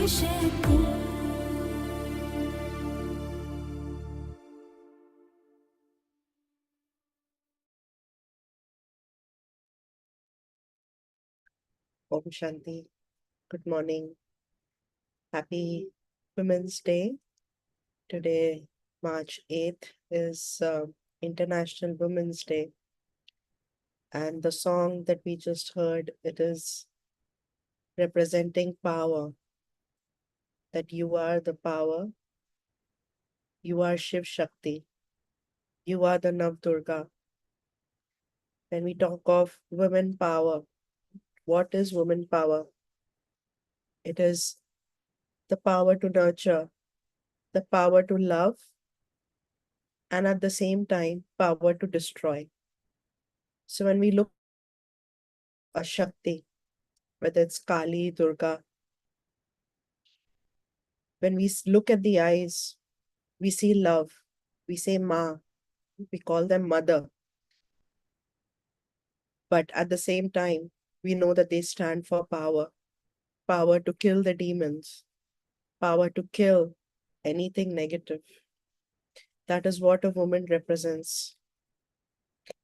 Om Shanti. Good morning. Happy Women's Day. Today, March 8th, is International Women's Day. And the song that we just heard, it is representing power, that you are the power, you are Shiv Shakti, you are the Nav Durga. When we talk of women power, what is women power? It is the power to nurture, the power to love, and at the same time, power to destroy. So when we look a Shakti, whether it's Kali, Durga, when we look at the eyes, we see love, we say Ma, we call them mother. But at the same time, we know that they stand for power, power to kill the demons, power to kill anything negative. That is what a woman represents,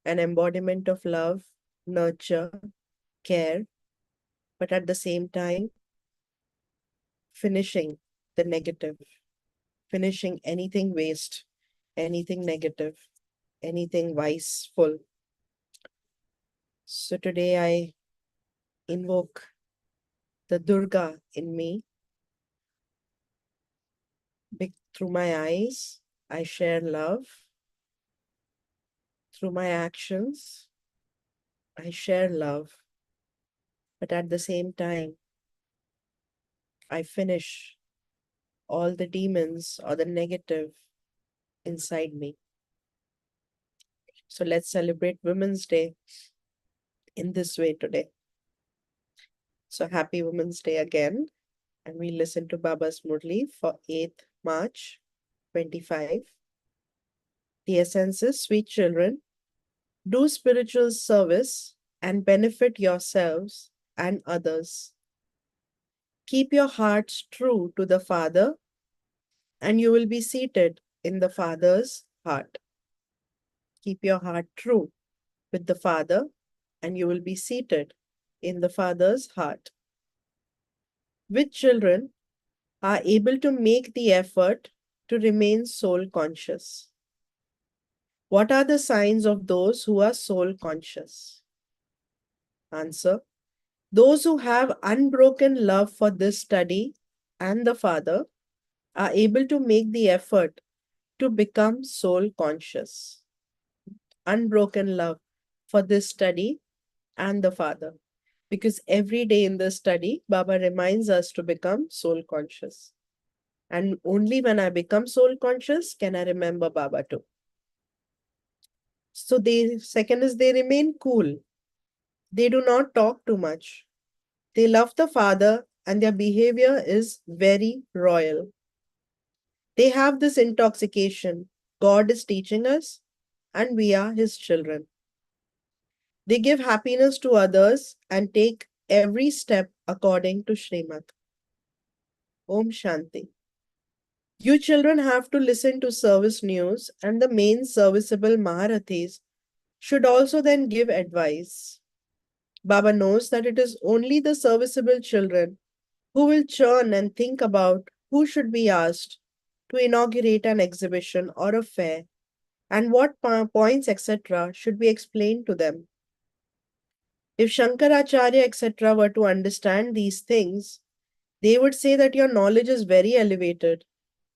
an embodiment of love, nurture, care, but at the same time, finishing the negative, finishing anything waste, anything negative, anything viceful. So today I invoke the Durga in me. Through my eyes, I share love. Through my actions, I share love. But at the same time, I finish all the demons or the negative inside me. So let's celebrate Women's Day in this way today. So happy Women's Day again. And we listen to Baba's Murli for 8th March 25. The essence is, sweet children, do spiritual service and benefit yourselves and others. Keep your hearts true to the Father, and you will be seated in the Father's heart. Keep your heart true with the Father, and you will be seated in the Father's heart. Which children are able to make the effort to remain soul conscious? What are the signs of those who are soul conscious? Answer: those who have unbroken love for this study and the Father are able to make the effort to become soul conscious. Unbroken love for this study and the Father. Because every day in this study, Baba reminds us to become soul conscious. And only when I become soul conscious can I remember Baba too. So second is they remain cool. They do not talk too much. They love the Father and their behavior is very royal. They have this intoxication. God is teaching us and we are His children. They give happiness to others and take every step according to Srimad. Om Shanti. You children have to listen to service news, and the main serviceable Maharathis should also then give advice. Baba knows that it is only the serviceable children who will churn and think about who should be asked to inaugurate an exhibition or a fair, and what points, etc., should be explained to them. If Shankaracharya, etc., were to understand these things, they would say that your knowledge is very elevated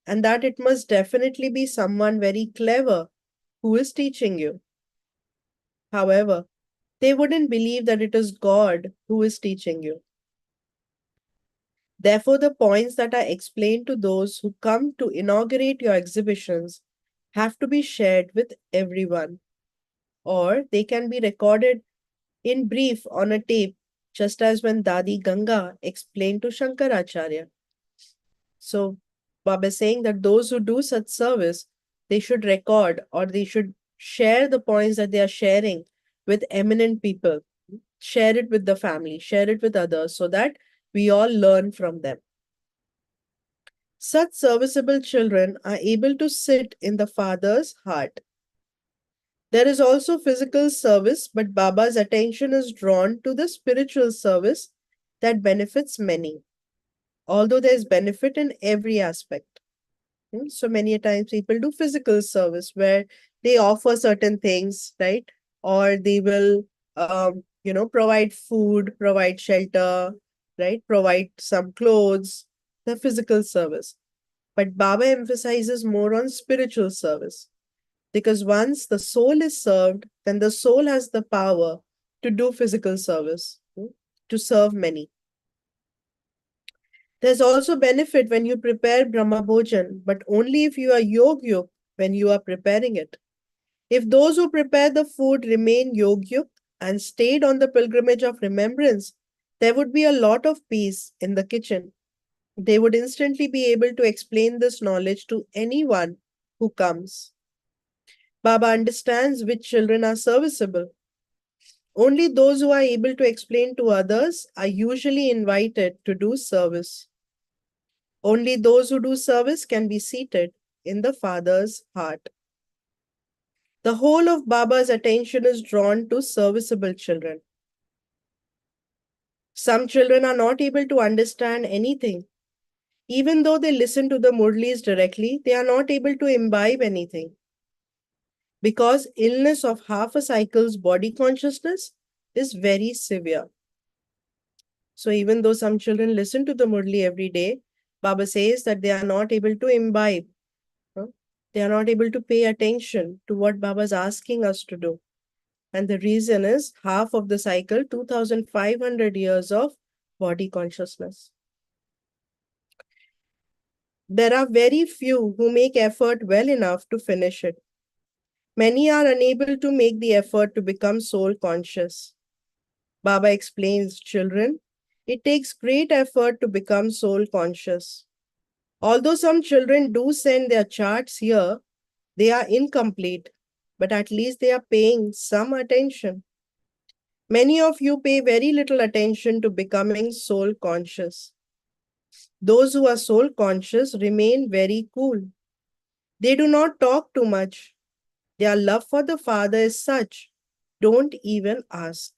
and that it must definitely be someone very clever who is teaching you. However, they wouldn't believe that it is God who is teaching you. Therefore, the points that are explained to those who come to inaugurate your exhibitions have to be shared with everyone, or they can be recorded in brief on a tape, just as when Dadi Ganga explained to Shankaracharya. So, Baba is saying that those who do such service, they should record or they should share the points that they are sharing with eminent people. Share it with the family, share it with others so that we all learn from them. Such serviceable children are able to sit in the Father's heart. There is also physical service, but Baba's attention is drawn to the spiritual service that benefits many, although there is benefit in every aspect. So many a times people do physical service where they offer certain things, right? Or they will, provide food, provide shelter, right? Provide some clothes, the physical service. But Baba emphasizes more on spiritual service because once the soul is served, then the soul has the power to do physical service, to serve many. There's also benefit when you prepare Brahma Bhojan, but only if you are Yogyuk when you are preparing it. If those who prepare the food remain Yogyuk and stayed on the pilgrimage of remembrance, there would be a lot of peace in the kitchen. They would instantly be able to explain this knowledge to anyone who comes. Baba understands which children are serviceable. Only those who are able to explain to others are usually invited to do service. Only those who do service can be seated in the Father's heart. The whole of Baba's attention is drawn to serviceable children. Some children are not able to understand anything. Even though they listen to the Murlis directly, they are not able to imbibe anything. Because illness of half a cycle's body consciousness is very severe. So even though some children listen to the Murli every day, Baba says that they are not able to imbibe. They are not able to pay attention to what Baba is asking us to do. And the reason is half of the cycle, 2500 years of body consciousness. There are very few who make effort well enough to finish it. Many are unable to make the effort to become soul conscious. Baba explains, children, it takes great effort to become soul conscious. Although some children do send their charts here, they are incomplete, but at least they are paying some attention. Many of you pay very little attention to becoming soul conscious. Those who are soul conscious remain very cool. They do not talk too much. Their love for the Father is such, don't even ask.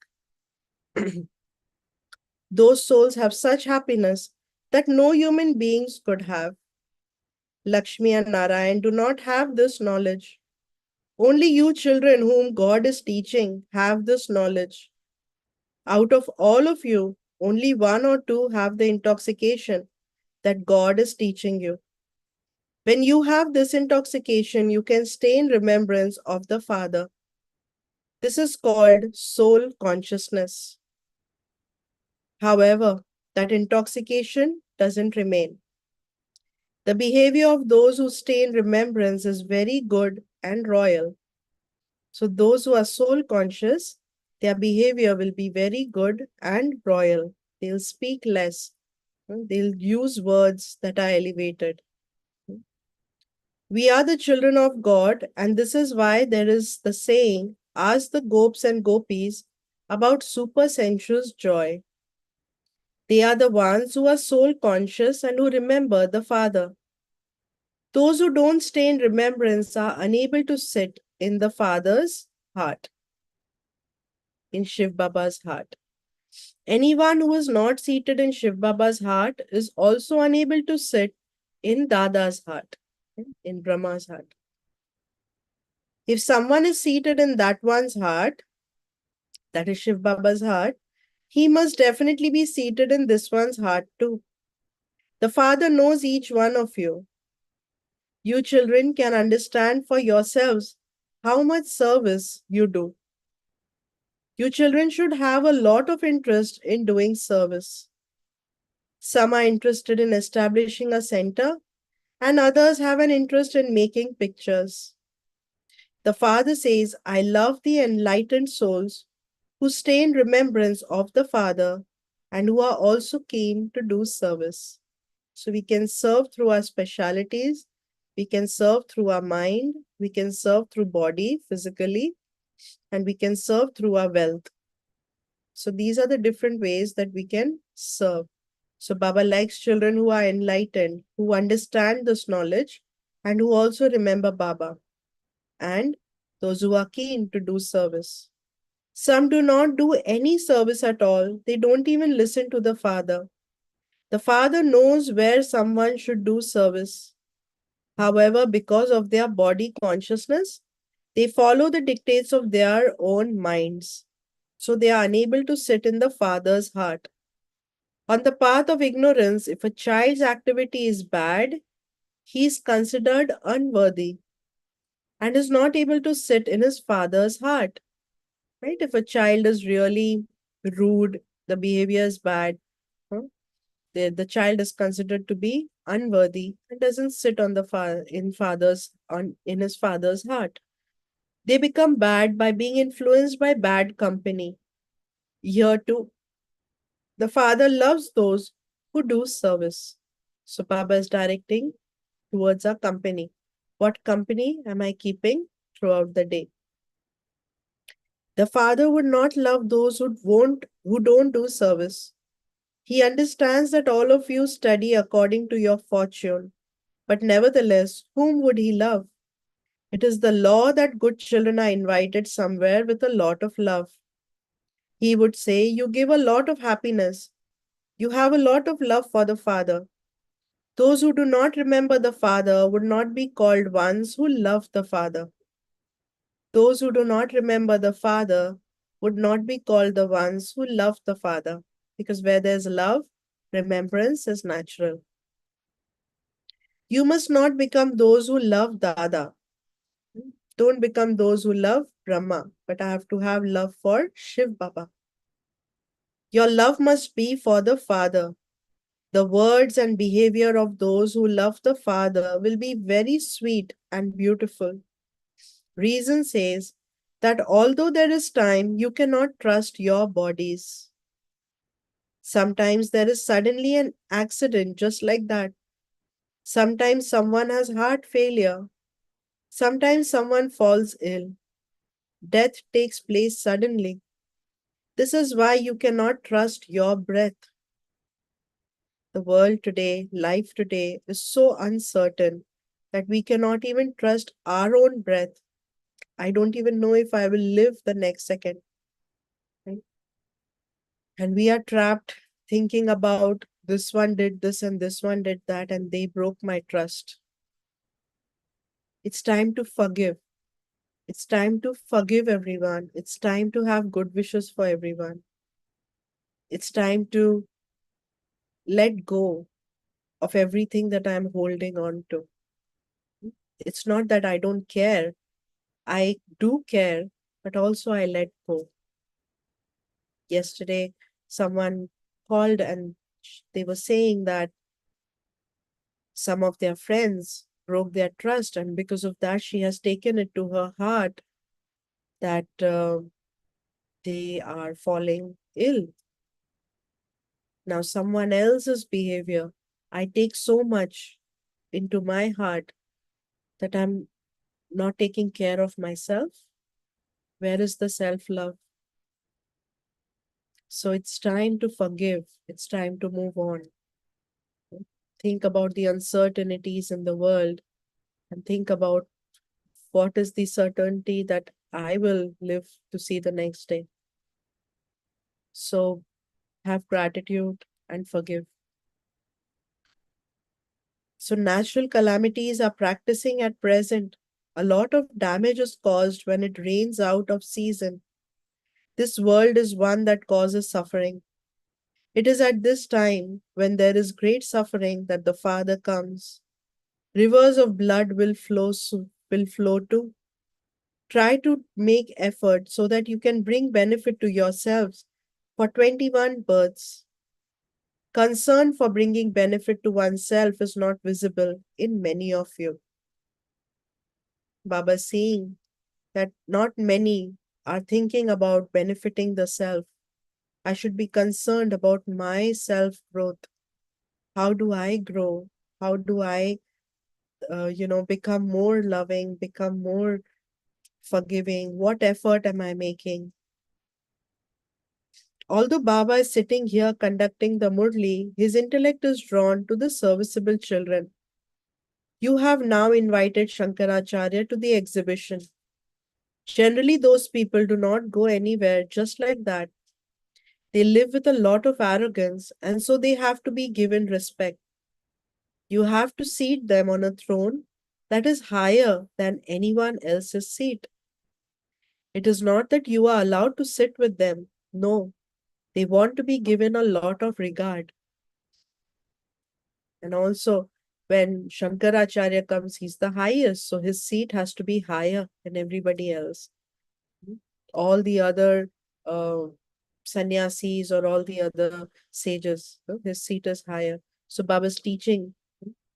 Those souls have such happiness that no human beings could have. Lakshmi and Narayan do not have this knowledge. Only you children whom God is teaching have this knowledge. Out of all of you, only one or two have the intoxication that God is teaching you. When you have this intoxication, you can stay in remembrance of the Father. This is called soul consciousness. However, that intoxication doesn't remain. The behavior of those who stay in remembrance is very good and royal. So, those who are soul conscious, their behavior will be very good and royal. They'll speak less. They'll use words that are elevated. We are the children of God, and this is why there is the saying, ask the gopes and gopis about supersensuous joy. They are the ones who are soul conscious and who remember the Father. Those who don't stay in remembrance are unable to sit in the Father's heart, in Shiv Baba's heart. Anyone who is not seated in Shiv Baba's heart is also unable to sit in Dada's heart, in Brahma's heart. If someone is seated in that one's heart, that is Shiv Baba's heart, he must definitely be seated in this one's heart too. The Father knows each one of you. You children can understand for yourselves how much service you do. You children should have a lot of interest in doing service. Some are interested in establishing a center, and others have an interest in making pictures. The Father says, I love the enlightened souls who stay in remembrance of the Father and who are also keen to do service. So we can serve through our specialities, we can serve through our mind, we can serve through body physically, and we can serve through our wealth. So these are the different ways that we can serve. So Baba likes children who are enlightened, who understand this knowledge, and who also remember Baba, and those who are keen to do service. Some do not do any service at all. They don't even listen to the Father. The Father knows where someone should do service. However, because of their body consciousness, they follow the dictates of their own minds. So they are unable to sit in the Father's heart. On the path of ignorance, if a child's activity is bad, he is considered unworthy and is not able to sit in his father's heart. Right? If a child is really rude, the behavior is bad, huh? The child is considered to be unworthy and doesn't sit on the in his father's heart. They become bad by being influenced by bad company. Here too, the father loves those who do service. So Baba is directing towards our company. What company am I keeping throughout the day? The father would not love those who don't do service. He understands that all of you study according to your fortune, but nevertheless, whom would he love? It is the law that good children are invited somewhere with a lot of love. He would say, you give a lot of happiness. You have a lot of love for the Father. Those who do not remember the Father would not be called ones who love the Father. Those who do not remember the Father would not be called the ones who love the Father. Because where there's love, remembrance is natural. You must not become those who love Dada. Don't become those who love Brahma, but I have to have love for Shiv Baba. Your love must be for the Father. The words and behavior of those who love the Father will be very sweet and beautiful. Reason says that although there is time, you cannot trust your bodies. Sometimes there is suddenly an accident just like that. Sometimes someone has heart failure. Sometimes someone falls ill. Death takes place suddenly. This is why you cannot trust your breath. The world today, life today, is so uncertain that we cannot even trust our own breath. I don't even know if I will live the next second. Right? And we are trapped thinking about this one did this and this one did that, and they broke my trust. It's time to forgive. It's time to forgive everyone. It's time to have good wishes for everyone. It's time to let go of everything that I'm holding on to. It's not that I don't care. I do care, but also I let go. Yesterday, someone called and they were saying that some of their friends broke their trust, and because of that, she has taken it to her heart that they are falling ill. Now, someone else's behavior, I take so much into my heart that I'm not taking care of myself. Where is the self love? So it's time to forgive. It's time to move on. Think about the uncertainties in the world and think about what is the certainty that I will live to see the next day. So have gratitude and forgive. So natural calamities are practicing at present. A lot of damage is caused when it rains out of season. This world is one that causes suffering. It is at this time, when there is great suffering, that the Father comes. Rivers of blood will flow too. Try to make effort so that you can bring benefit to yourselves for 21 births. Concern for bringing benefit to oneself is not visible in many of you. Baba is saying that not many are thinking about benefiting the self. I should be concerned about my self growth. How do I grow? How do I, become more loving, become more forgiving? What effort am I making? Although Baba is sitting here conducting the Murli, his intellect is drawn to the serviceable children. You have now invited Shankaracharya to the exhibition. Generally, those people do not go anywhere just like that. They live with a lot of arrogance, and so they have to be given respect. You have to seat them on a throne that is higher than anyone else's seat. It is not that you are allowed to sit with them. No, they want to be given a lot of regard. And also, when Shankaracharya comes, he's the highest, so his seat has to be higher than everybody else. All the other uh, sannyasis or all the other sages, his seat is higher. So Baba's teaching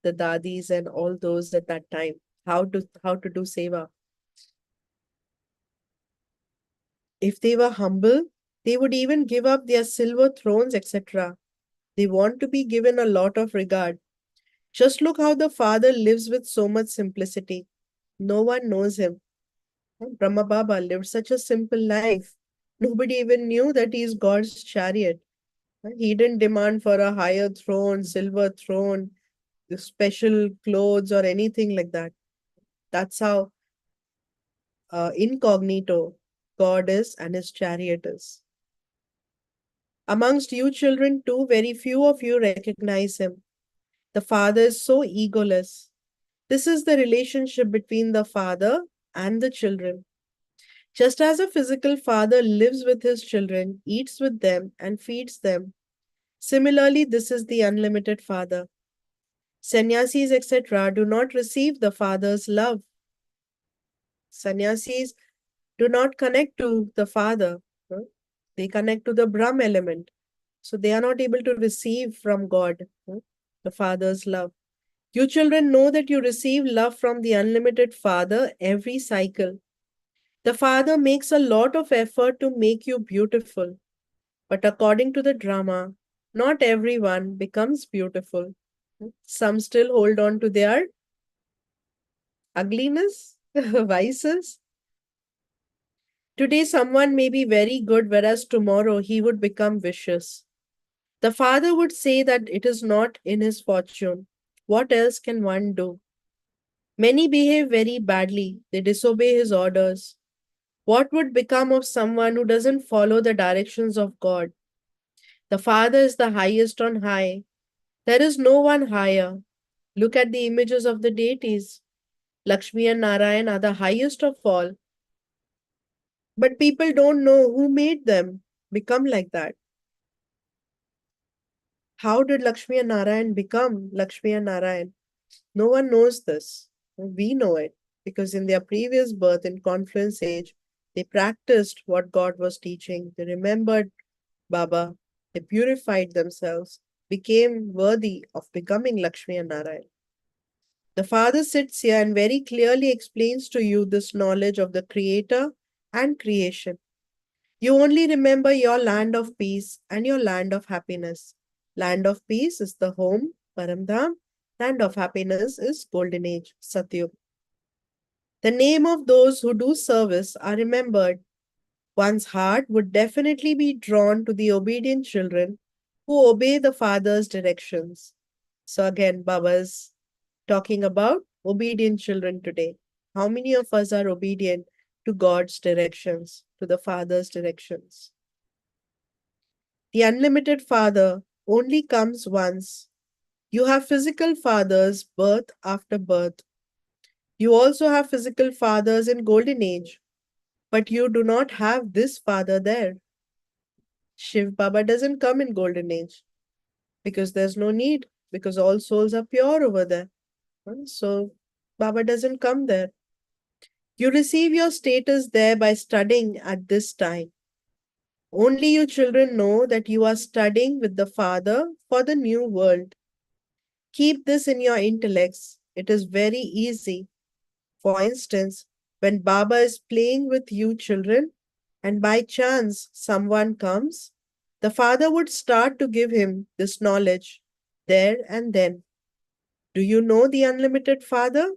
the dadis and all those at that time how to do seva. If they were humble, they would even give up their silver thrones, etc. They want to be given a lot of regard. Just look how the father lives with so much simplicity. No one knows him. Brahma Baba lived such a simple life. Nobody even knew that he is God's chariot. He didn't demand for a higher throne, silver throne, the special clothes, or anything like that. That's how incognito God is and his chariot is. Amongst you children, too, very few of you recognize him. The father is so egoless. This is the relationship between the father and the children. Just as a physical father lives with his children, eats with them, and feeds them, similarly, this is the unlimited father. Sannyasis, etc., do not receive the father's love. Sannyasis do not connect to the father, they connect to the Brahm element. So they are not able to receive from God the father's love. You children know that you receive love from the unlimited father every cycle. The father makes a lot of effort to make you beautiful. But according to the drama, not everyone becomes beautiful. Some still hold on to their ugliness, vices. Today, someone may be very good, whereas tomorrow he would become vicious. The father would say that it is not in his fortune. What else can one do? Many behave very badly, they disobey his orders. What would become of someone who doesn't follow the directions of God? The Father is the highest on high. There is no one higher. Look at the images of the deities. Lakshmi and Narayan are the highest of all. But people don't know who made them become like that. How did Lakshmi and Narayan become Lakshmi and Narayan? No one knows this. We know it because in their previous birth in Confluence Age, they practiced what God was teaching. They remembered Baba. They purified themselves, became worthy of becoming Lakshmi and Narayan. The Father sits here and very clearly explains to you this knowledge of the Creator and creation. You only remember your land of peace and your land of happiness. Land of peace is the home, Paramdham. Land of happiness is Golden Age, Satyug. The name of those who do service are remembered. One's heart would definitely be drawn to the obedient children who obey the Father's directions. So again, Baba's talking about obedient children today. How many of us are obedient to God's directions, to the Father's directions? The unlimited Father only comes once. You have physical fathers birth after birth. You also have physical fathers in Golden Age, but you do not have this father there. Shiv Baba doesn't come in Golden Age because there's no need, because all souls are pure over there. So Baba doesn't come there. You receive your status there by studying at this time. Only you children know that you are studying with the Father for the new world. Keep this in your intellects. It is very easy. For instance, when Baba is playing with you children and by chance someone comes, the Father would start to give him this knowledge there and then. Do you know the unlimited Father?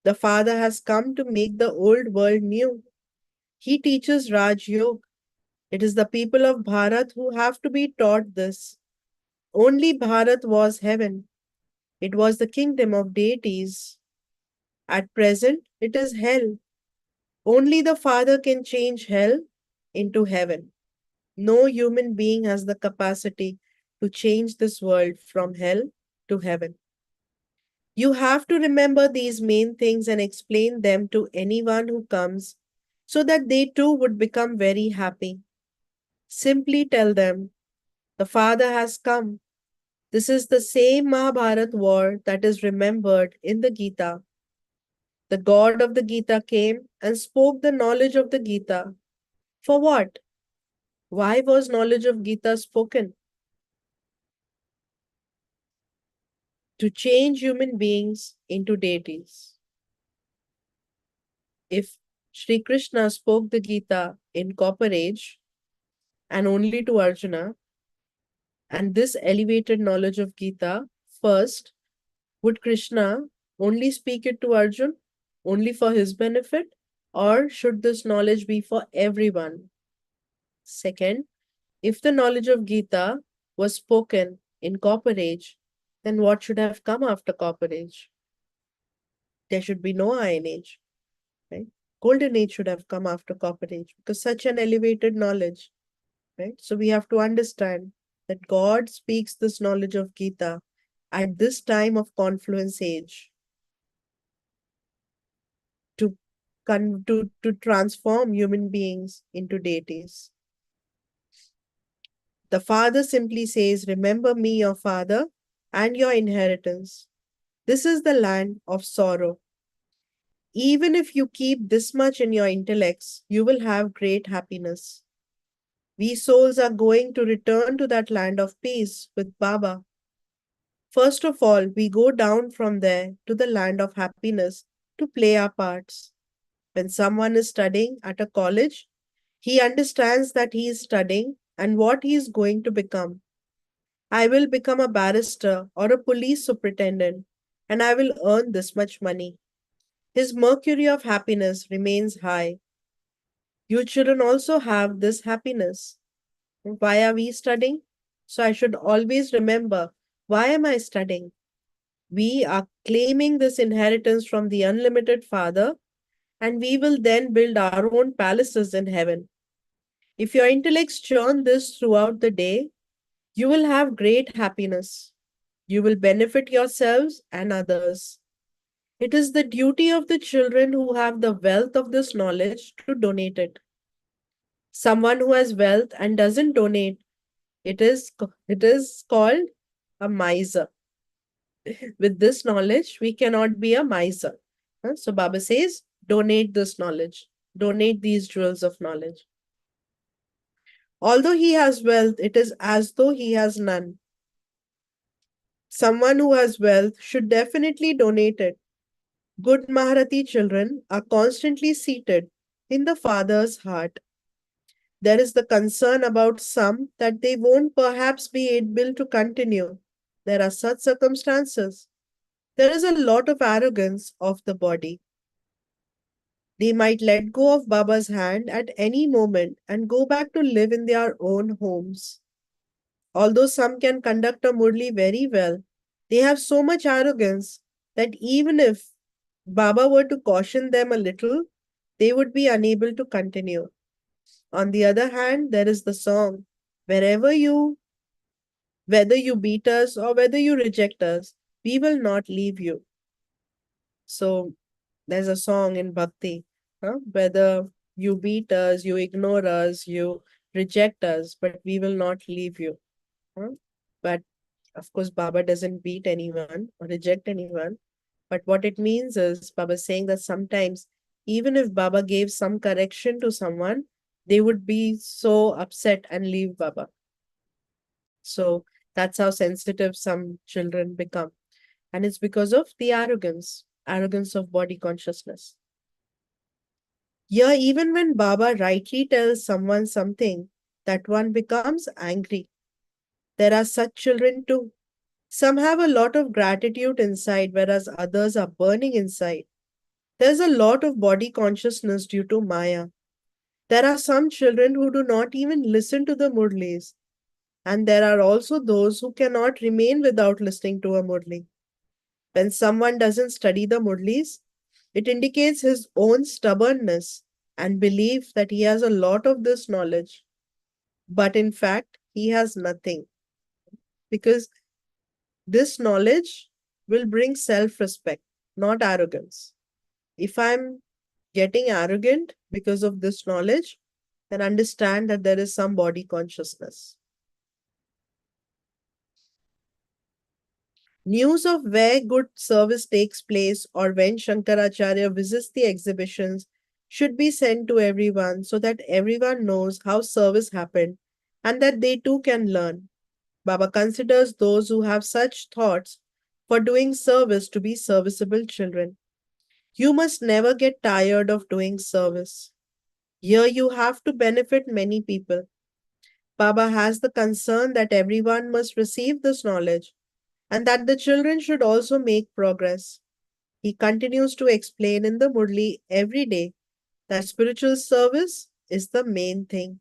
The Father has come to make the old world new. He teaches Raj Yoga. It is the people of Bharat who have to be taught this. Only Bharat was heaven. It was the kingdom of deities. At present, it is hell. Only the Father can change hell into heaven. No human being has the capacity to change this world from hell to heaven. You have to remember these main things and explain them to anyone who comes so that they too would become very happy. Simply tell them, the Father has come. This is the same Mahabharat war that is remembered in the Gita. The God of the Gita came and spoke the knowledge of the Gita. For what? Why was knowledge of Gita spoken? To change human beings into deities. If Sri Krishna spoke the Gita in Copper Age and only to Arjuna, and this elevated knowledge of Gita first, would Krishna only speak it to Arjun, only for his benefit, or should this knowledge be for everyone? Second, if the knowledge of Gita was spoken in Copper Age, then what should have come after Copper Age? There should be no Iron Age, right? Golden Age should have come after Copper Age because such an elevated knowledge, right? So we have to understand that God speaks this knowledge of Gita at this time of confluence age to to transform human beings into deities. The Father simply says, remember me, your Father, and your inheritance. This is the land of sorrow. Even if you keep this much in your intellects, you will have great happiness. We souls are going to return to that land of peace with Baba. First of all, we go down from there to the land of happiness to play our parts. When someone is studying at a college, he understands that he is studying and what he is going to become. I will become a barrister or a police superintendent, and I will earn this much money. His mercury of happiness remains high. You children also have this happiness. Why are we studying? So I should always remember, why am I studying? We are claiming this inheritance from the unlimited Father, and we will then build our own palaces in heaven. If your intellects churn this throughout the day, you will have great happiness. You will benefit yourselves and others. It is the duty of the children who have the wealth of this knowledge to donate it. Someone who has wealth and doesn't donate, it is called a miser. With this knowledge, we cannot be a miser. So Baba says, donate this knowledge, donate these jewels of knowledge. Although he has wealth, it is as though he has none. Someone who has wealth should definitely donate it. Good Maharati children are constantly seated in the Father's heart. There is the concern about some that they won't perhaps be able to continue. There are such circumstances. There is a lot of arrogance of the body. They might let go of Baba's hand at any moment and go back to live in their own homes. Although some can conduct a Murli very well, they have so much arrogance that even if Baba were to caution them a little, they would be unable to continue. On the other hand, there is the song, wherever you, whether you beat us or whether you reject us, we will not leave you. So there's a song in Bhakti, whether you beat us, you ignore us, you reject us, but we will not leave you. Huh? But of course, Baba doesn't beat anyone or reject anyone. But what it means is Baba is saying that sometimes, even if Baba gave some correction to someone, they would be so upset and leave Baba. So that's how sensitive some children become. And it's because of the arrogance of body consciousness. Yeah, even when Baba rightly tells someone something, that one becomes angry. There are such children too. Some have a lot of gratitude inside, whereas others are burning inside. There's a lot of body consciousness due to Maya. There are some children who do not even listen to the Murlis, and there are also those who cannot remain without listening to a Murli. When someone doesn't study the Murlis, it indicates his own stubbornness and belief that he has a lot of this knowledge. But in fact, he has nothing, because this knowledge will bring self respect, not arrogance. If I'm getting arrogant because of this knowledge, then understand that there is some body consciousness. News of where good service takes place or when Shankaracharya visits the exhibitions should be sent to everyone so that everyone knows how service happened and that they too can learn. Baba considers those who have such thoughts for doing service to be serviceable children. You must never get tired of doing service. Here you have to benefit many people. Baba has the concern that everyone must receive this knowledge and that the children should also make progress. He continues to explain in the Murli every day that spiritual service is the main thing.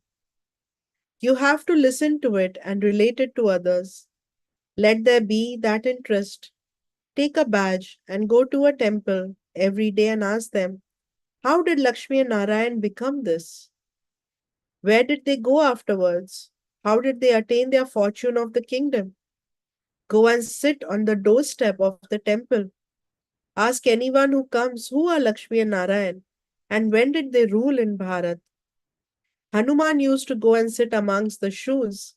You have to listen to it and relate it to others. Let there be that interest. Take a badge and go to a temple every day and ask them, how did Lakshmi and Narayan become this? Where did they go afterwards? How did they attain their fortune of the kingdom? Go and sit on the doorstep of the temple. Ask anyone who comes who are Lakshmi and Narayan and when did they rule in Bharat. Hanuman used to go and sit amongst the shoes.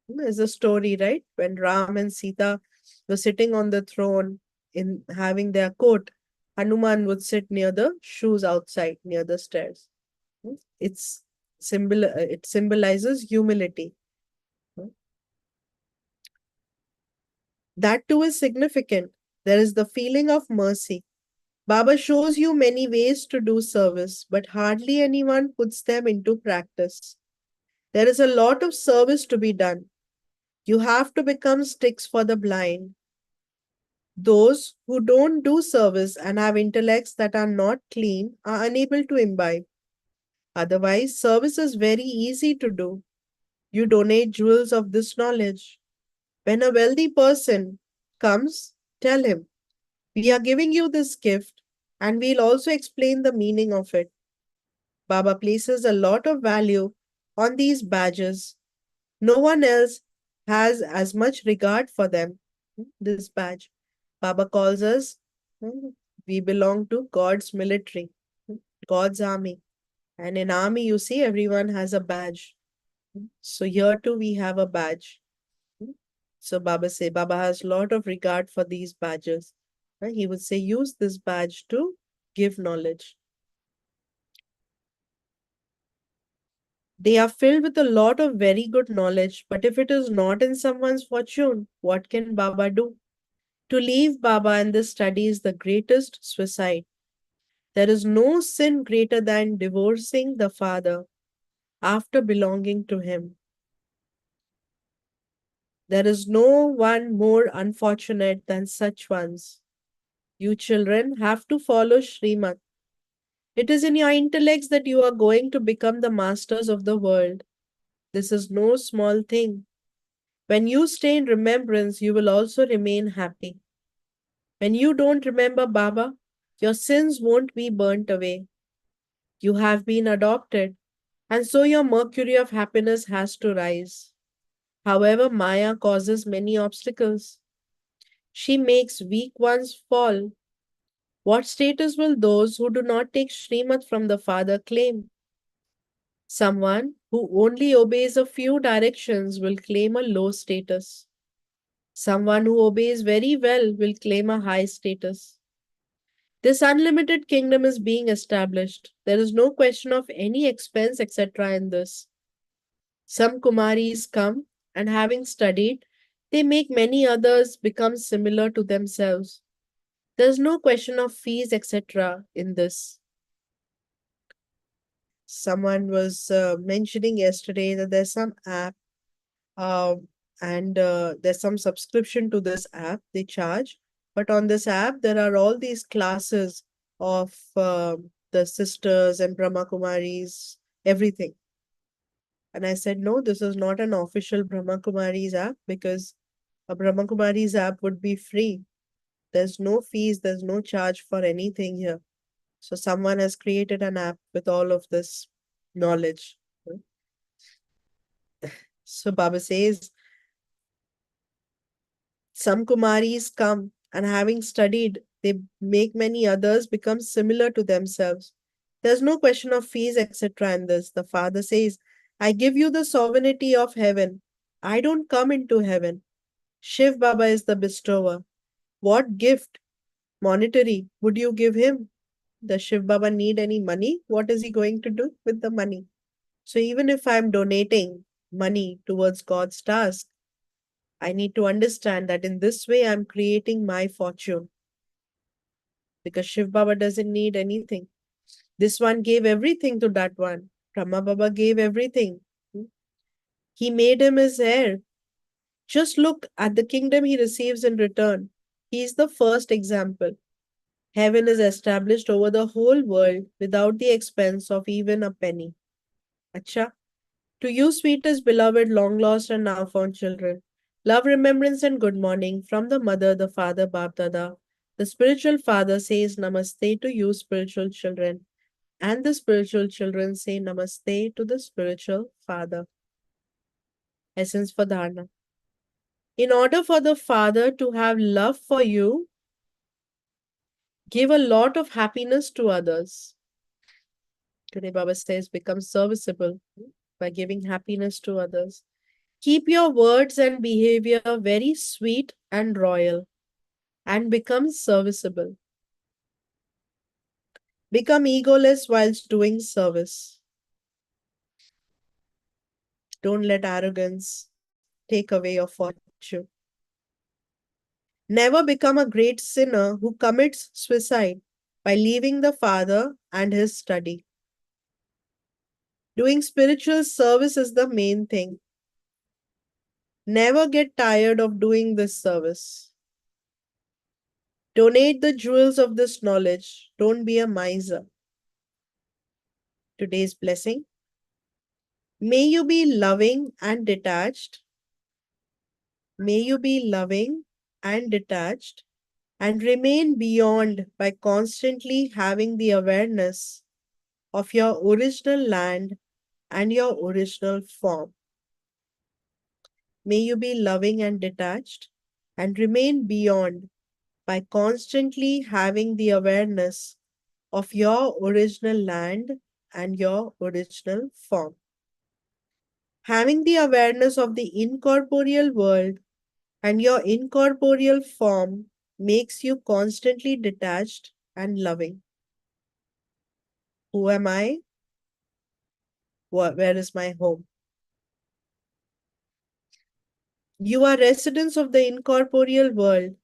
There's a story, right? When Ram and Sita were sitting on the throne in having their court, Hanuman would sit near the shoes outside, near the stairs. It's it symbolizes humility. That too is significant. There is the feeling of mercy. Baba shows you many ways to do service, but hardly anyone puts them into practice. There is a lot of service to be done. You have to become sticks for the blind. Those who don't do service and have intellects that are not clean are unable to imbibe. Otherwise, service is very easy to do. You donate jewels of this knowledge. When a wealthy person comes, tell him, we are giving you this gift and we'll also explain the meaning of it. Baba places a lot of value on these badges. No one else has as much regard for them. This badge. Baba calls us, we belong to God's military, God's army. And in army, you see, everyone has a badge. So here too, we have a badge. So Baba has a lot of regard for these badges. He would say, use this badge to give knowledge. They are filled with a lot of very good knowledge, but if it is not in someone's fortune, what can Baba do? To leave Baba and this study is the greatest suicide. There is no sin greater than divorcing the father after belonging to him. There is no one more unfortunate than such ones. You children have to follow Srimad. It is in your intellects that you are going to become the masters of the world. This is no small thing. When you stay in remembrance, you will also remain happy. When you don't remember Baba, your sins won't be burnt away. You have been adopted, and so your mercury of happiness has to rise. However, Maya causes many obstacles. She makes weak ones fall. What status will those who do not take Srimad from the Father claim? Someone who only obeys a few directions will claim a low status. Someone who obeys very well will claim a high status. This unlimited kingdom is being established. There is no question of any expense, etc. in this. Some Kumaris come and having studied, they make many others become similar to themselves. There is no question of fees, etc. in this. Someone was mentioning yesterday that there's some app uh, and there's some subscription to this app they charge. But on this app, there are all these classes of the sisters and Brahma Kumaris everything. And I said, no, this is not an official Brahma Kumari's app because a Brahma Kumari's app would be free. There's no fees, there's no charge for anything here. So someone has created an app with all of this knowledge. So Baba says, some Kumaris come and having studied, they make many others become similar to themselves. There's no question of fees, etc. in this. The father says, I give you the sovereignty of heaven. I don't come into heaven. Shiv Baba is the bestower. What gift, monetary, would you give him? Does Shiv Baba need any money? What is he going to do with the money? So even if I'm donating money towards God's task, I need to understand that in this way I'm creating my fortune because Shiv Baba doesn't need anything. This one gave everything to that one. Brahma Baba gave everything. He made him his heir. Just look at the kingdom he receives in return. He is the first example. Heaven is established over the whole world without the expense of even a penny. Acha. To you, sweetest, beloved, long lost, and now found children, love, remembrance, and good morning from the mother, the father, Bap Dada. The spiritual father says Namaste to you, spiritual children, and the spiritual children say Namaste to the spiritual father. Essence for Dharna. In order for the father to have love for you, give a lot of happiness to others. Today, Baba says, become serviceable by giving happiness to others. Keep your words and behavior very sweet and royal and become serviceable. Become egoless whilst doing service. Don't let arrogance take away your fortune. Never become a great sinner who commits suicide by leaving the Father and his study. Doing spiritual service is the main thing. Never get tired of doing this service. Donate the jewels of this knowledge. Don't be a miser. Today's blessing. May you be loving and detached. May you be loving and detached and remain beyond by constantly having the awareness of your original land and your original form. May you be loving and detached and remain beyond by constantly having the awareness of your original land and your original form. Having the awareness of the incorporeal world and your incorporeal form makes you constantly detached and loving. Who am I? Where is my home? You are residents of the incorporeal world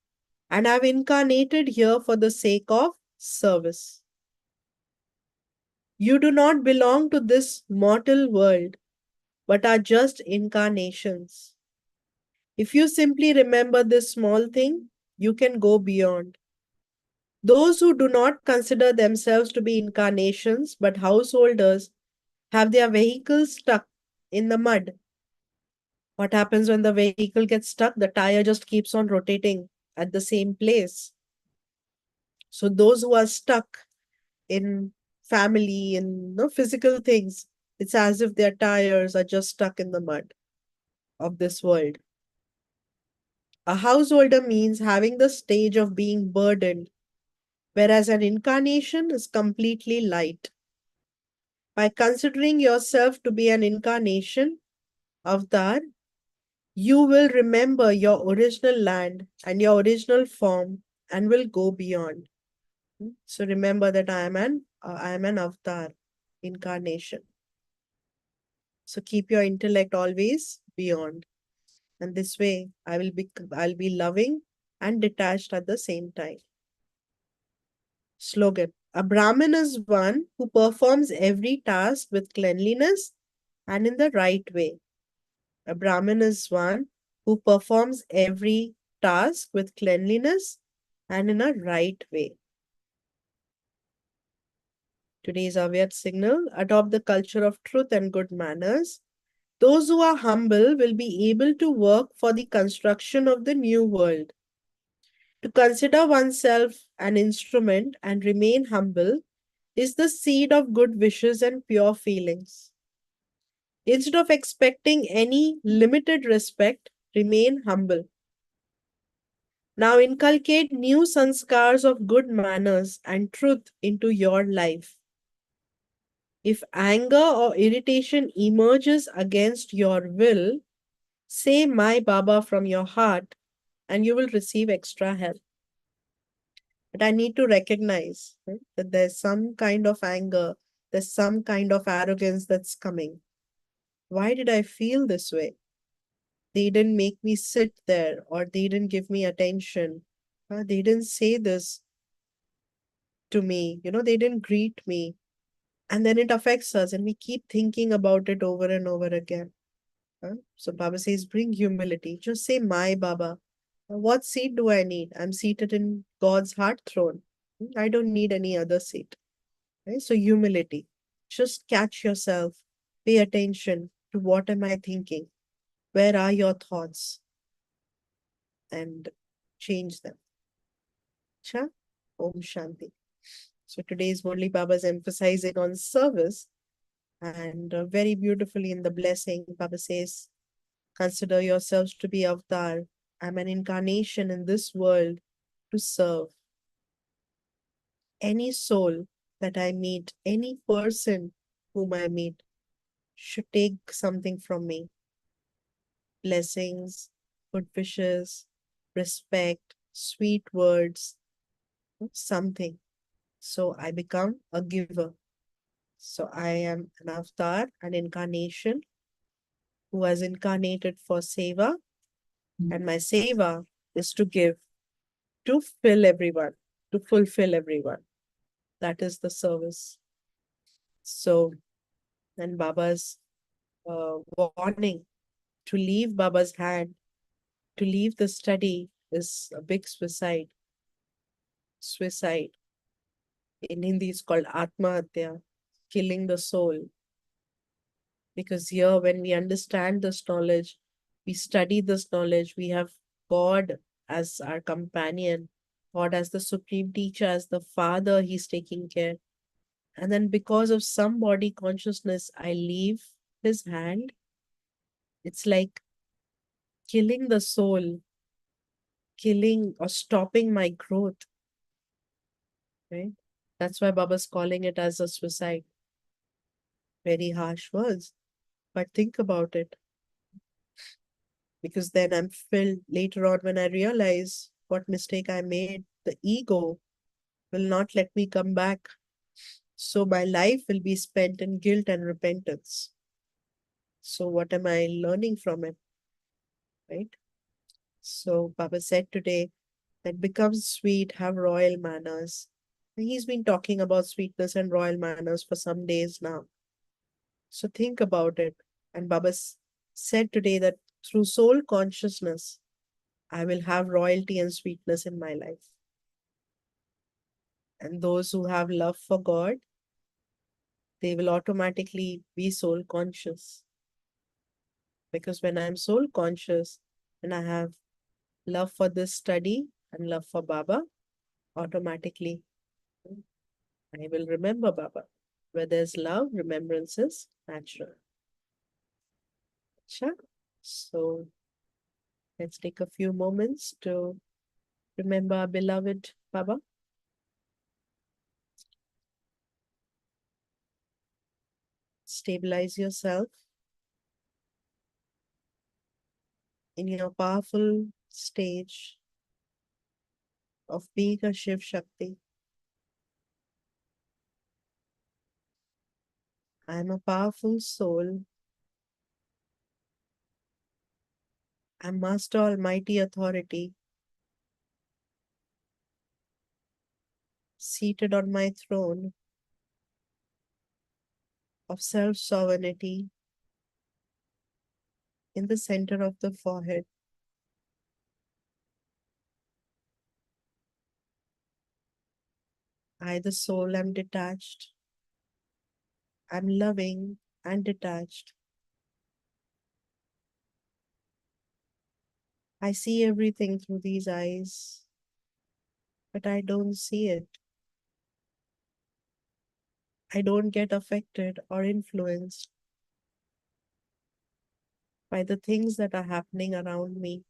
and have incarnated here for the sake of service. You do not belong to this mortal world, but are just incarnations. If you simply remember this small thing, you can go beyond. Those who do not consider themselves to be incarnations but householders have their vehicles stuck in the mud. What happens when the vehicle gets stuck? The tire just keeps on rotating at the same place. So those who are stuck in family and physical things, it's as if their tires are just stuck in the mud of this world. A householder means having the stage of being burdened, whereas an incarnation is completely light. By considering yourself to be an incarnation, avatar, you will remember your original land and your original form and will go beyond. So remember that I am an avatar, incarnation. So keep your intellect always beyond. And this way I'll be loving and detached at the same time. Slogan. A Brahmin is one who performs every task with cleanliness and in the right way. A Brahmin is one who performs every task with cleanliness and in a right way. Today's Avyat signal: adopt the culture of truth and good manners. Those who are humble will be able to work for the construction of the new world. To consider oneself an instrument and remain humble is the seed of good wishes and pure feelings. Instead of expecting any limited respect, remain humble. Now inculcate new sanskars of good manners and truth into your life. If anger or irritation emerges against your will, say my Baba from your heart and you will receive extra help. But I need to recognize, right, that there's some kind of anger, there's some kind of arrogance that's coming. Why did I feel this way? They didn't make me sit there, or they didn't give me attention. They didn't say this to me, they didn't greet me. And then it affects us, and we keep thinking about it over and over again. So Baba says, bring humility. Just say, my Baba. What seat do I need? I'm seated in God's heart throne. I don't need any other seat. Right? So humility. Just catch yourself. Pay attention to what am I thinking? Where are your thoughts? And change them. Cha? Om Shanti. So today's Murli Baba is emphasizing on service, and very beautifully in the blessing, Baba says, consider yourselves to be avatar. I'm an incarnation in this world to serve. Any soul that I meet, any person whom I meet, should take something from me. Blessings, good wishes, respect, sweet words, something. So I become a giver. So I am an avatar, an incarnation who has incarnated for seva, and my seva is to give, to fill everyone, to fulfill everyone. That is the service. So, and Baba's warning to leave Baba's hand, to leave the study is a big suicide. Suicide. In Hindi, it's called Atmahatya, killing the soul. Because here, when we understand this knowledge, we study this knowledge, we have God as our companion, God as the supreme teacher, as the father, he's taking care. And then because of some body consciousness, I leave his hand. It's like killing the soul, killing or stopping my growth, right? That's why Baba's calling it as a suicide. Very harsh words, but think about it. Because then I'm filled later on when I realize what mistake I made. The ego will not let me come back. So my life will be spent in guilt and repentance. So what am I learning from it, right? So Baba said today that become sweet, have royal manners. He's been talking about sweetness and royal manners for some days now. So think about it. And Baba said today that through soul consciousness, I will have royalty and sweetness in my life. And those who have love for God, they will automatically be soul conscious. Because when I'm soul conscious and I have love for this study and love for Baba, automatically I will remember Baba. Where there's love, remembrance is natural. Sure. So let's take a few moments to remember our beloved Baba. Stabilize yourself in your powerful stage of being a Shiv Shakti. I am a powerful soul. I am Master Almighty Authority, seated on my throne of self-sovereignty in the center of the forehead. I, the soul, am detached I'm loving and detached. I see everything through these eyes, but I don't see it. I don't get affected or influenced by the things that are happening around me.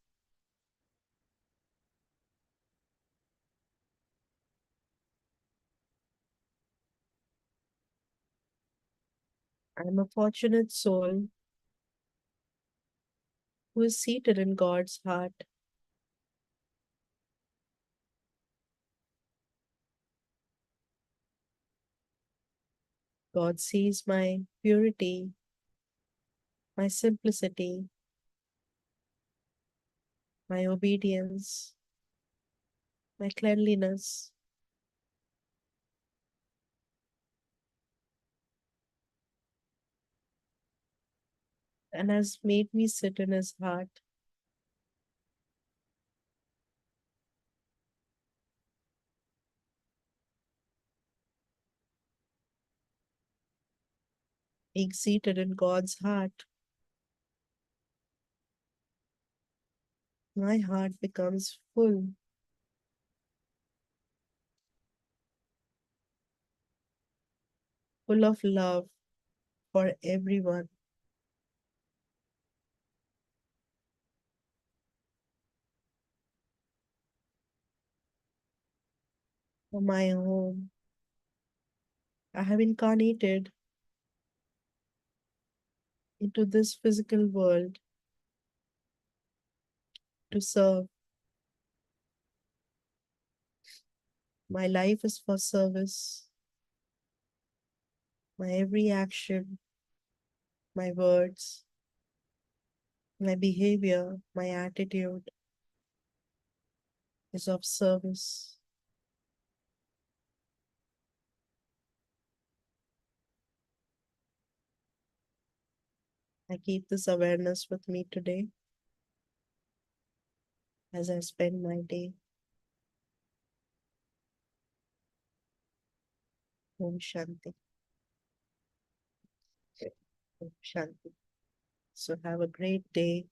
I'm a fortunate soul who is seated in God's heart. God sees my purity, my simplicity, my obedience, my cleanliness, and has made me sit in His heart. Being seated in God's heart, my heart becomes full of love for everyone, for my home. I have incarnated into this physical world to serve. My life is for service. My every action, my words, my behavior, my attitude is of service. I keep this awareness with me today as I spend my day. Om Shanti. Om Shanti. So have a great day.